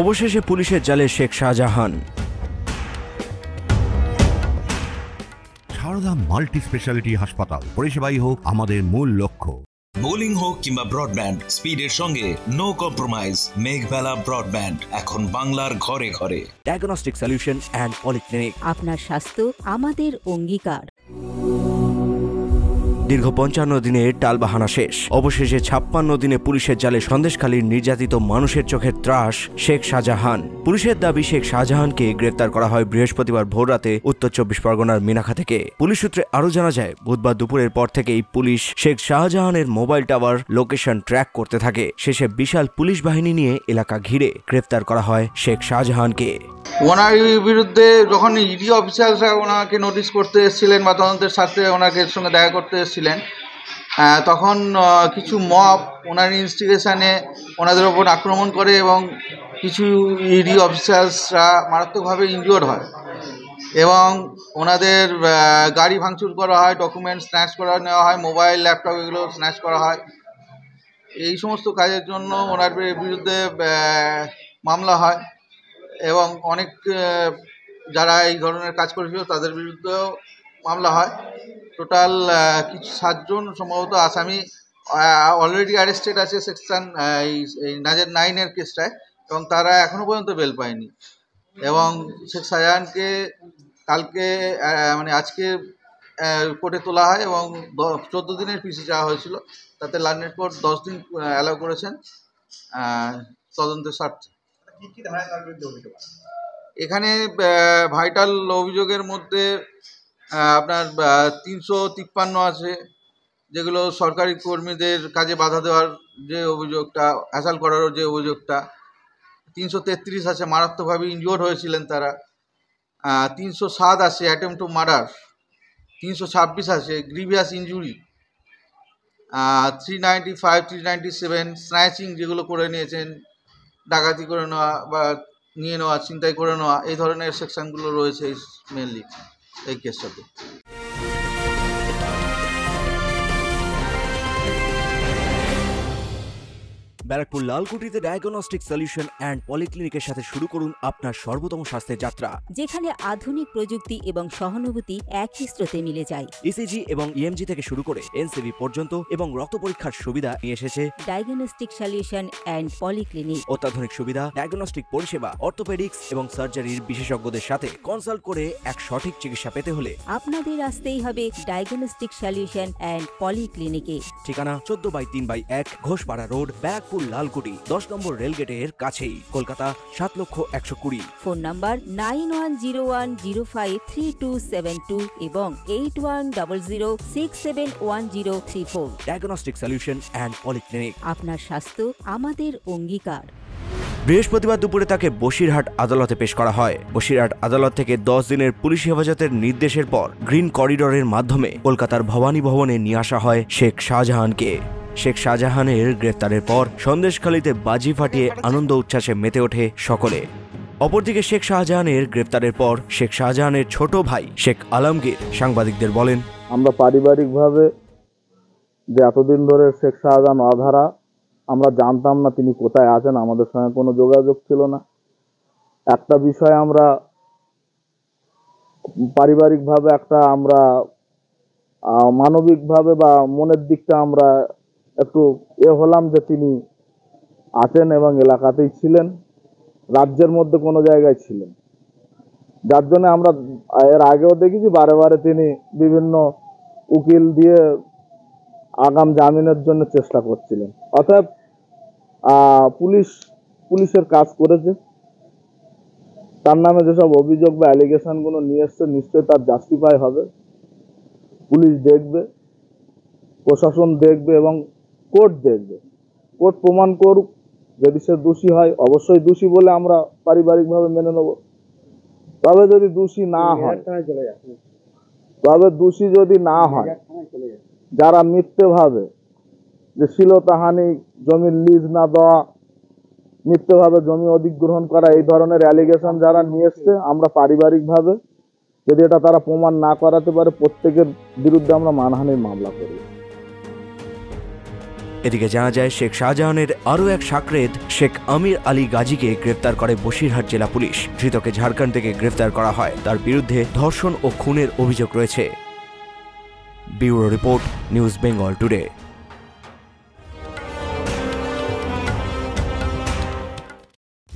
অবশেষে পুলিশের জালে শেখ শাহজাহান। সারদা মাল্টি স্পেশালিটি হাসপাতাল, পরিষেবাই হোক আমাদের মূল লক্ষ্য। বোলিং হোক কিংবা ব্রডব্যান্ড, স্পিডের সঙ্গে নো কম্প্রোমাইজ। মেঘবেলা ব্রডব্যান্ড এখন বাংলার ঘরে ঘরে। Diagnostic solution and polyclinic. আপনার স্বাস্থ্য আমাদের অঙ্গীকার। দীর্ঘ 55 দিনের টালবাহানা শেষ। অবশেষে 56 দিনে পুলিশের জালে সন্দেশখালীর নির্যাতিত মানুষের চোখের ত্রাস শেখ শাহজাহান। পুলিশের দাবি, শেখ শাহজাহানকে গ্রেপ্তার করা হয় বৃহস্পতিবার ভোররাতে উত্তর 24 পরগনার মিনাখা থেকে। পুলিশ সূত্রে আরও জানা যায়, বুধবার দুপুরের পর থেকেই পুলিশ শেখ শাহজাহানের মোবাইল টাওয়ার লোকেশন ট্র্যাক করতে থাকে। শেষে বিশাল পুলিশ বাহিনী নিয়ে এলাকা ঘিরে গ্রেপ্তার করা হয় শেখ শাহজাহানকে। ওনার বিরুদ্ধে যখন ইডি অফিসাররা ওনাকে নোটিশ করতে এসেছিলেন বা তদন্তের স্বার্থে ওনাকে সঙ্গে দেখা করতে এসেছিলেন, তখন কিছু মব ওনার ইনস্টিগেশনে ওনাদের ওপর আক্রমণ করে এবং কিছু ইডি অফিসার্সরা মারাত্মকভাবে ইনজিওর্ড হয় এবং ওনাদের গাড়ি ভাঙচুর করা হয়, ডকুমেন্ট স্ন্যাচ করা নেওয়া হয়, মোবাইল ল্যাপটপ এগুলো স্ন্যাচ করা হয়। এই সমস্ত কাজের জন্য ওনার বিরুদ্ধে মামলা হয় এবং অনেক যারা এই ধরনের কাজ করেছিল তাদের বিরুদ্ধেও মামলা হয়। টোটাল কিছু 7 জন সম্ভবত আসামি অলরেডি অ্যারেস্টেড আছে সেকশন এই নাজের 9-এর কেসটায়, এবং তারা এখনও পর্যন্ত বেল পায়নি। এবং শেখ শাহজাহানকে কালকে মানে আজকে কোর্টে তোলা হয় এবং 14 দিনের পিসি চাওয়া হয়েছিল, তাতে লার্নেড কোর্ট 10 দিন অ্যালাউ করেছেন তদন্তের স্বার্থে। এখানে ভাইটাল অভিযোগের মধ্যে আপনার 353 আছে, যেগুলো সরকারি কর্মীদের কাজে বাধা দেওয়ার যে অভিযোগটা, হ্যাসাল করারও যে অভিযোগটা। 333 আছে, মারাত্মকভাবে ইনজিওর্ড হয়েছিলেন তারা। 307 আছে অ্যাটেম্প টু মার্ডার। 326 আছে গ্রিভিয়াস ইনজুরি। 395, 397 স্ন্যাচিং, যেগুলো করে নিয়েছেন, ডাকাতি করে নেওয়া বা নিয়ে নেওয়া, ছিনতাই করে নেওয়া, এই ধরনের সেকশনগুলো রয়েছে মেনলি এই কেসটাতে। ব্যারাকপুর লালকুটিতে ডায়াগনস্টিক সলিউশন অ্যান্ড পলিক্লিনিকের সাথে শুরু করুন আপনার সর্বোত্তম স্বাস্থ্যের যাত্রা, যেখানে আধুনিক প্রযুক্তি এবং সহানুভূতি একই স্রোতে মিলে যায়। ইসিজি এবং ইএমজি থেকে শুরু করে এনসিবি পর্যন্ত এবং রক্ত পরীক্ষার সুবিধা নিয়ে এসেছে ডায়াগনস্টিক সলিউশন অ্যান্ড পলিক্লিনিক। অত্যাধুনিক সুবিধা, ডায়াগনস্টিক পরিষেবা, অর্থোপেডিক্স এবং সার্জারির বিশেষজ্ঞদের সাথে কনসাল্ট করে এক সঠিক চিকিৎসা পেতে হলে আপনাদের আসতেই হবে ডায়াগনস্টিক সলিউশন অ্যান্ড পলিক্লিনিকে। ঠিকানা 14/3/1 ঘোষপাড়া রোড, ব্যারাকপুর লালকুটি, 10 নম্বর রেলগেটের কাছেই, কলকাতা 7,120,000। ফোন নাম্বার 9101053272 এবং 8100671034। Diagnostic solution and polyclinic. আপনার স্বাস্থ্য আমাদের অঙ্গীকার। বৃহস্পতিবার দুপুরে তাকে বসিরহাট আদালতে পেশ করা হয়। বসিরহাট আদালত থেকে 10 দিনের পুলিশ হেফাজতের নির্দেশের পর গ্রিন করিডোরের মাধ্যমে কলকাতার ভবানী ভবনে নিয়ে আসা হয় শেখ শাহজাহানকে। শেখ শাহজাহানের গ্রেফতারের পর সন্দেশখালীতে বাজি ফাটিয়ে আনন্দ উচ্ছ্বাসে মেতে ওঠে সকলে। অপরদিকে শেখ শাহজাহানের গ্রেফতারের পর শেখ শাহজাহানের ছোট ভাই শেখ আলমগীর সাংবাদিকদের বলেন, আমরা পারিবারিকভাবে যে এতদিন ধরে শেখ শাহজাহান অধারা, আমরা জানতাম না তিনি কোথায় আছেন, আমাদের সঙ্গে কোনো যোগাযোগ ছিল না। একটা বিষয় আমরা পারিবারিকভাবে আমরা মানবিকভাবে বা মনের দিকটা আমরা একটু হলাম যে তিনি আছেন এবং এলাকাতেই ছিলেন, রাজ্যের মধ্যে কোনো জায়গায় ছিলেন, যার জন্য আমরা এর আগেও দেখেছি বারে বারে তিনি বিভিন্ন উকিল দিয়ে আগাম জামিনের জন্য চেষ্টা করছিলেন। অতএব পুলিশের কাজ করেছে, তার নামে যেসব অভিযোগ বা অ্যালিগেশনগুলো নিয়ে এসছে নিশ্চয়ই তার জাস্টিফাই হবে। পুলিশ দেখবে, প্রশাসন দেখবে এবং কোর্ট দেখবে। কোর্ট প্রমাণ করুক, যদি সে দোষী হয় অবশ্যই দোষী বলে আমরা পারিবারিকভাবে মেনে নেব। তবে যদি দোষী না হয়, যারা মিথ্যেভাবে যে শ্লীলতাহানি, জমির লিজ না দেওয়া, মিথ্যেভাবে জমি অধিগ্রহণ করা, এই ধরনের অ্যালিগেশন যারা নিয়ে এসছে, আমরা পারিবারিকভাবে যদি এটা তারা প্রমাণ না করাতে পারে, প্রত্যেকের বিরুদ্ধে আমরা মানহানির মামলা করি। এদিকে জানা যায় শেখ শাহজাহানের আরও এক সাকরেদ শেখ আমির আলী গাজীকে গ্রেপ্তার করে বসিরহাট জেলা পুলিশ। ধৃতকে ঝাড়খণ্ড থেকে গ্রেফতার করা হয়। তার বিরুদ্ধে ধর্ষণ ও খুনের অভিযোগ রয়েছে। Bureau report, news Bengal today.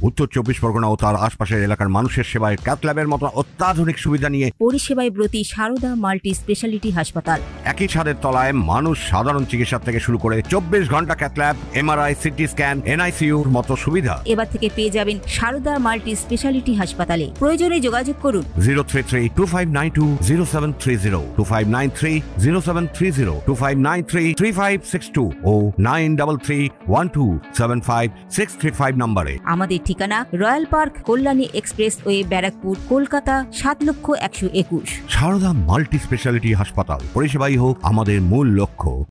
উত্তর 24 পরগনা ও তার আশপাশের এলাকার মানুষের সেবায় ক্যাথ ল্যাবের মতো অত্যাধুনিক সুবিধা নিয়ে পরিষেবায় ব্রতী সারদা মাল্টি স্পেশালিটি হাসপাতাল। একই ছাদের তলায় মানুষ সাধারণ চিকিৎসা থেকে শুরু করে 24 ঘন্টা cath lab, MRI, CT scan, এনআইসিইউর মতো সুবিধা। এবার থেকে পেয়ে যাবেন সারদা মাল্টি স্পেশালিটি হাসপাতালে। প্রয়োজনে যোগাযোগ করুন 033-2592-0730, 2593-0730, 2593-3562 ও 9331275635 নম্বরে। আমাদের ঠিকানা Royal Park, Kalyani Expressway, Barrackpore, Kolkata ৭,১২১। সারদা মাল্টি স্পেশালিটি হাসপাতাল, পরিষেবাই হোক আমাদের মূল লক্ষ্য।